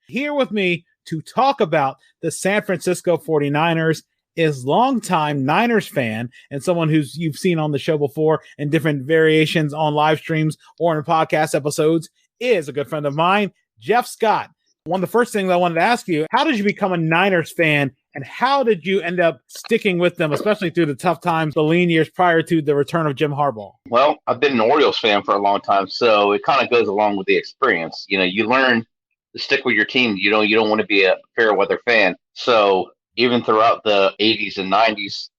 Here with me to talk about the San Francisco 49ers is longtime Niners fan and someone you've seen on the show before in different variations on live streams or in podcast episodes, is a good friend of mine, Jeff Scott. One of the first things I wanted to ask you, how did you become a Niners fan and how did you end up sticking with them, especially through the tough times, the lean years prior to the return of Jim Harbaugh? Well, I've been an Orioles fan for a long time, so it kind of goes along with the experience. You learn to stick with your team. You don't want to be a fair weather fan. So even throughout the 80s and 90s,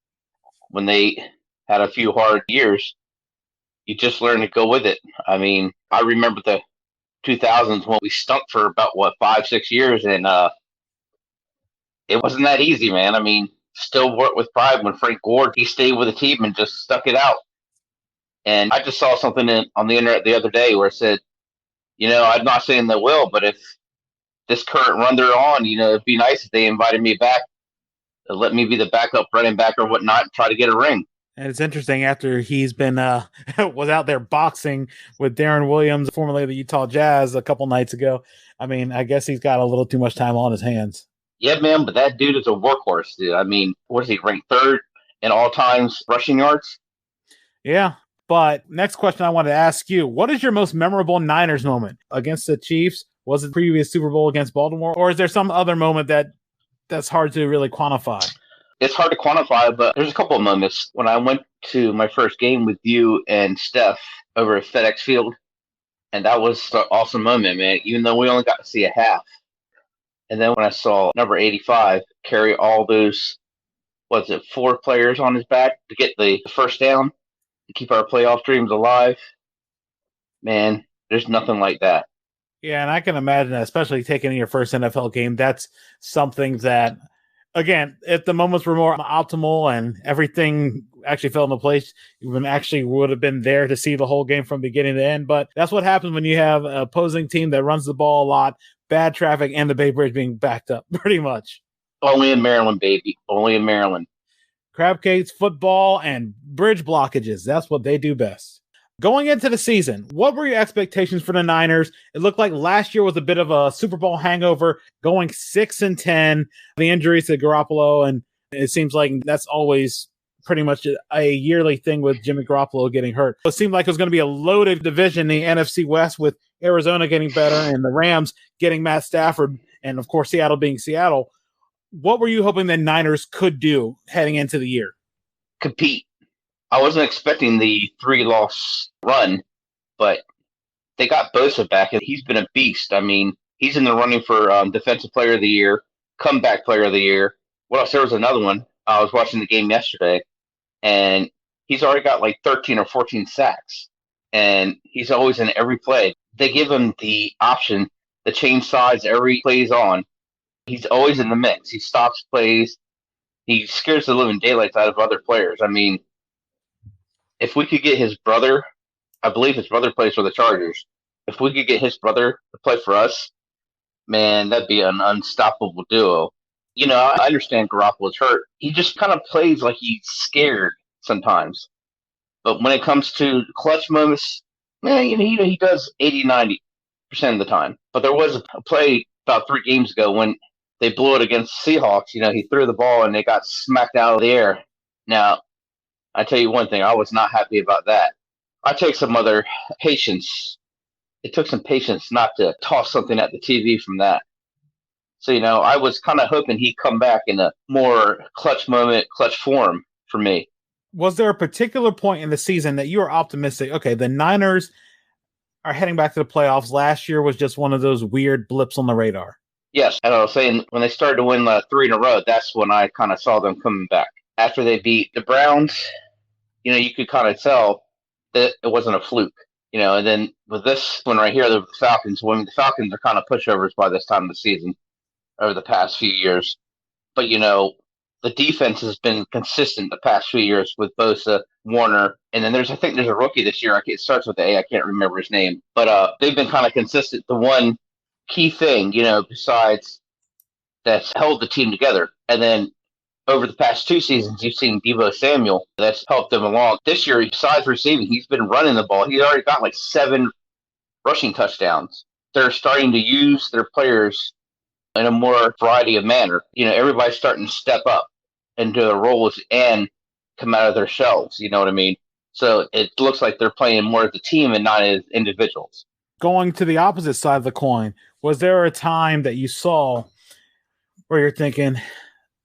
when they had a few hard years, you just learn to go with it. I mean, I remember the 2000s when we stunk for about 5-6 years, and it wasn't that easy, man. I mean, still worked with pride when Frank Gore, he stayed with the team and just stuck it out. And I just saw something on the internet the other day where it said, I'm not saying they will, but if this current run they're on, it'd be nice if they invited me back to let me be the backup running back or whatnot and try to get a ring. And it's interesting, after he's been was out there boxing with Darren Williams, formerly of the Utah Jazz, a couple nights ago. I mean, I guess he's got a little too much time on his hands. Yeah, man, but that dude is a workhorse, dude. I mean, what is he, ranked third in all times rushing yards? Yeah, but next question I wanted to ask you, what is your most memorable Niners moment? Against the Chiefs? Was it the previous Super Bowl against Baltimore? Or is there some other moment that's hard to really quantify? It's hard to quantify, but there's a couple of moments. When I went to my first game with you and Steph over at FedEx Field, and that was an awesome moment, man, even though we only got to see a half. And then when I saw number 85 carry all those, 4 players on his back to get the first down, to keep our playoff dreams alive, man, there's nothing like that. Yeah, and I can imagine that, especially taking in your first NFL game, that's something that, again, if the moments were more optimal and everything actually fell into place, you would have been there to see the whole game from beginning to end. But that's what happens when you have an opposing team that runs the ball a lot, bad traffic, and the Bay Bridge being backed up, pretty much. Only in Maryland, baby. Only in Maryland. Crab cakes, football, and bridge blockages. That's what they do best. Going into the season, what were your expectations for the Niners? It looked like last year was a bit of a Super Bowl hangover, going 6-10, the injuries to Garoppolo, and it seems like that's always pretty much a yearly thing with Jimmy Garoppolo getting hurt. It seemed like it was going to be a loaded division, the NFC West, with Arizona getting better and the Rams getting Matt Stafford, and of course Seattle being Seattle. What were you hoping the Niners could do heading into the year? Compete. I wasn't expecting the 3-loss run, but they got Bosa back, and he's been a beast. I mean, he's in the running for Defensive Player of the Year, Comeback Player of the Year. What else? There was another one. I was watching the game yesterday, and he's already got like 13 or 14 sacks, and he's always in every play. They give him the option to change sides every play he's on. He's always in the mix. He stops plays. He scares the living daylights out of other players. I mean, if we could get his brother, I believe his brother plays for the Chargers. If we could get his brother to play for us, man, that'd be an unstoppable duo. I understand Garoppolo's hurt. He just kind of plays like he's scared sometimes. But when it comes to clutch moments, man, he does 80-90% of the time. But there was a play about 3 games ago when they blew it against Seahawks. He threw the ball and they got smacked out of the air. Now, I tell you one thing, I was not happy about that. I take some other patience. It took some patience not to toss something at the TV from that. So, I was kind of hoping he'd come back in a more clutch form for me. Was there a particular point in the season that you were optimistic, okay, the Niners are heading back to the playoffs? Last year was just one of those weird blips on the radar. Yes, and I was saying when they started to win 3 in a row, that's when I kind of saw them coming back. After they beat the Browns, you could kind of tell that it wasn't a fluke, and then with this one right here, the Falcons, the Falcons are kind of pushovers by this time of the season over the past few years. But, the defense has been consistent the past few years with Bosa, Warner, and then I think there's a rookie this year. It starts with the A. I can't remember his name. But they've been kind of consistent. The one key thing, besides that's held the team together. And then over the past 2 seasons, you've seen Deebo Samuel. That's helped them along. This year, besides receiving, he's been running the ball. He's already got 7 rushing touchdowns. They're starting to use their players in a more variety of manner. Everybody's starting to step up into their roles and come out of their shells. You know what I mean? So it looks like they're playing more as a team and not as individuals. Going to the opposite side of the coin, was there a time that you saw where you're thinking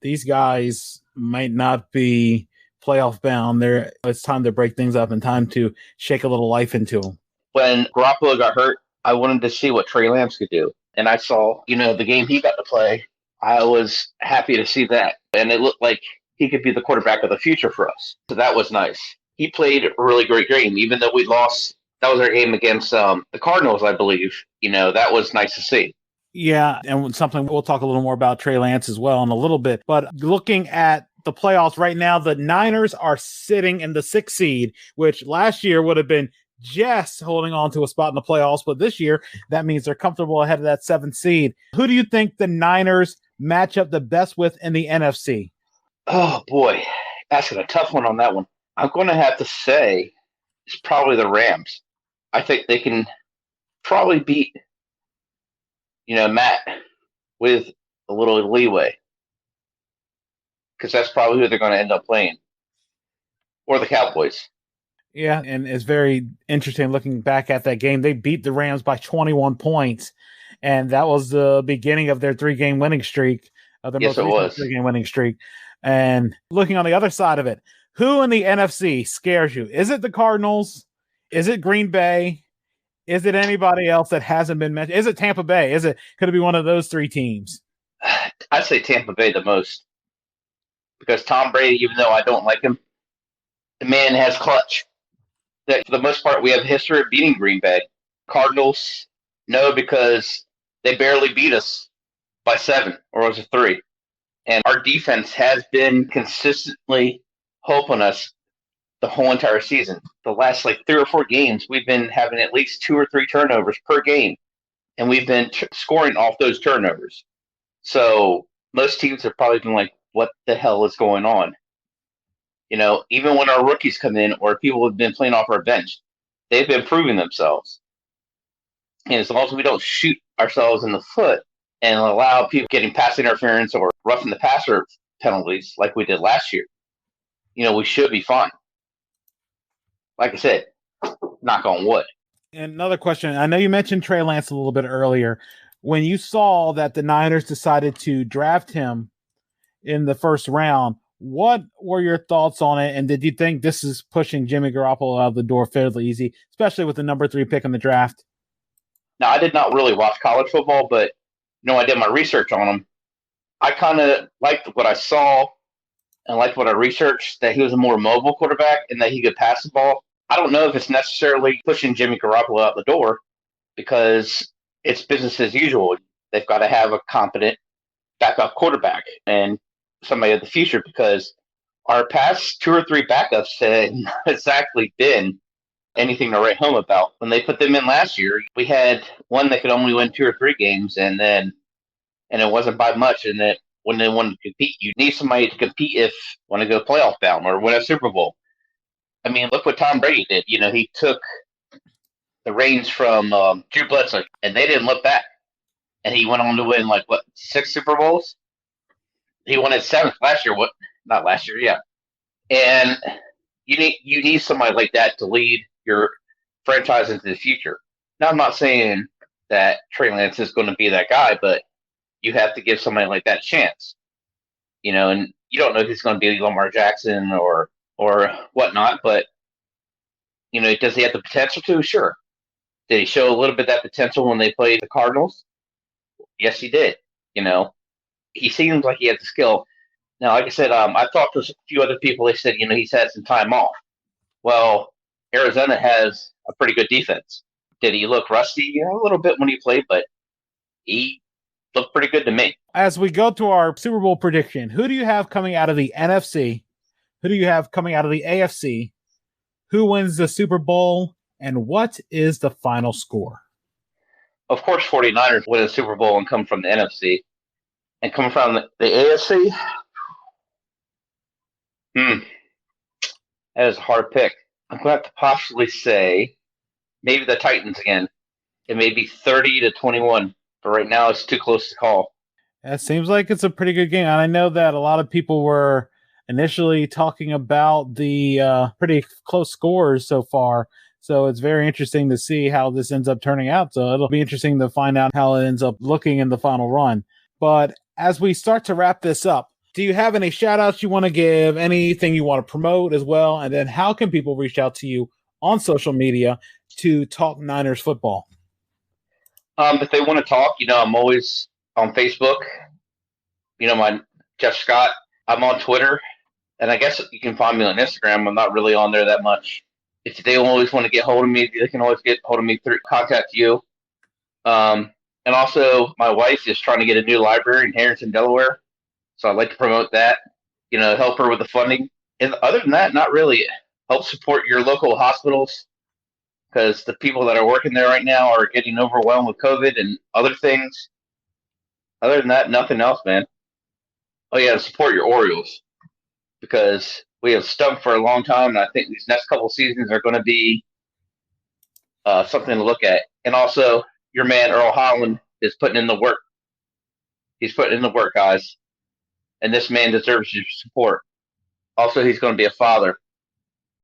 these guys might not be playoff bound? It's time to break things up and time to shake a little life into them. When Garoppolo got hurt, I wanted to see what Trey Lance could do. And I saw, the game he got to play. I was happy to see that. And it looked like he could be the quarterback of the future for us. So that was nice. He played a really great game, even though we lost. That was our game against the Cardinals, I believe. That was nice to see. Yeah, and something we'll talk a little more about Trey Lance as well in a little bit. But looking at the playoffs right now, the Niners are sitting in the 6th seed, which last year would have been just holding on to a spot in the playoffs. But this year, that means they're comfortable ahead of that 7th seed. Who do you think the Niners match up the best with in the NFC? Oh, boy. Asking a tough one on that one. I'm going to have to say it's probably the Rams. I think they can probably beat, Matt with a little leeway. Because that's probably who they're going to end up playing. Or the Cowboys. Yeah, and it's very interesting looking back at that game. They beat the Rams by 21 points, and that was the beginning of their 3-game winning streak. Yes, it was. 3-game winning streak. And looking on the other side of it, who in the NFC scares you? Is it the Cardinals? Is it Green Bay? Is it anybody else that hasn't been mentioned? Is it Tampa Bay? Could it be one of those 3 teams? I'd say Tampa Bay the most. Because Tom Brady, even though I don't like him, the man has clutch. That for the most part, we have a history of beating Green Bay. Cardinals, no, because they barely beat us by 7, or was it 3? And our defense has been consistently helping us the whole entire season. The last 3 or 4 games, we've been having at least 2 or 3 turnovers per game, and we've been scoring off those turnovers. So most teams have probably been like, what the hell is going on? Even when our rookies come in or people have been playing off our bench, they've been proving themselves. And as long as we don't shoot ourselves in the foot and allow people getting pass interference or roughing the passer penalties like we did last year, we should be fine. Like I said, knock on wood. And another question. I know you mentioned Trey Lance a little bit earlier. When you saw that the Niners decided to draft him in the 1st round, what were your thoughts on it? And did you think this is pushing Jimmy Garoppolo out of the door fairly easy, especially with the number 3 pick in the draft? Now, I did not really watch college football, but I did my research on him. I kind of liked what I saw and liked what I researched, that he was a more mobile quarterback and that he could pass the ball. I don't know if it's necessarily pushing Jimmy Garoppolo out the door because it's business as usual. They've got to have a competent backup quarterback and somebody of the future, because our past 2 or 3 backups had not exactly been anything to write home about. When they put them in last year, we had one that could only win 2 or 3 games, and it wasn't by much. And that when they want to compete, you need somebody to compete if you want to go playoff bound or win a Super Bowl. I mean, look what Tom Brady did. He took the reins from Drew Bledsoe, and they didn't look back. And he went on to win 6 Super Bowls. He won his 7th last year. Not last year, yeah. And you need somebody like that to lead your franchise into the future. Now, I'm not saying that Trey Lance is going to be that guy, but you have to give somebody like that a chance. And you don't know if he's going to be Lamar Jackson or whatnot, but does he have the potential to? Sure. Did he show a little bit of that potential when they played the Cardinals? Yes, he did. He seems like he has the skill. Now, like I said, I talked to a few other people. They said, he's had some time off. Well, Arizona has a pretty good defense. Did he look rusty? A little bit when he played, but he looked pretty good to me. As we go to our Super Bowl prediction, who do you have coming out of the NFC? Who do you have coming out of the AFC? Who wins the Super Bowl? And what is the final score? Of course, 49ers win a Super Bowl and come from the NFC. And coming from the AFC, that is a hard pick. I'm going to have to possibly say maybe the Titans again. It may be 30-21, but right now it's too close to call. It seems like it's a pretty good game. And I know that a lot of people were initially talking about the pretty close scores so far. So it's very interesting to see how this ends up turning out. So it'll be interesting to find out how it ends up looking in the final run. But as we start to wrap this up, do you have any shout outs you want to give? Anything you want to promote as well? And then how can people reach out to you on social media to talk Niners football? If they want to talk, I'm always on Facebook. My Jeff Scott. I'm on Twitter, and I guess you can find me on Instagram. I'm not really on there that much. If they always want to get hold of me, they can always get hold of me through contact you. And also, my wife is trying to get a new library in Harrington, Delaware, so I'd like to promote that. Help her with the funding. And other than that, not really. Help support your local hospitals, because the people that are working there right now are getting overwhelmed with COVID and other things. Other than that, nothing else, man. Oh, yeah, support your Orioles, because we have stunk for a long time, and I think these next couple of seasons are going to be something to look at. And also, your man, Earl Holland, is putting in the work. He's putting in the work, guys. And this man deserves your support. Also, he's going to be a father.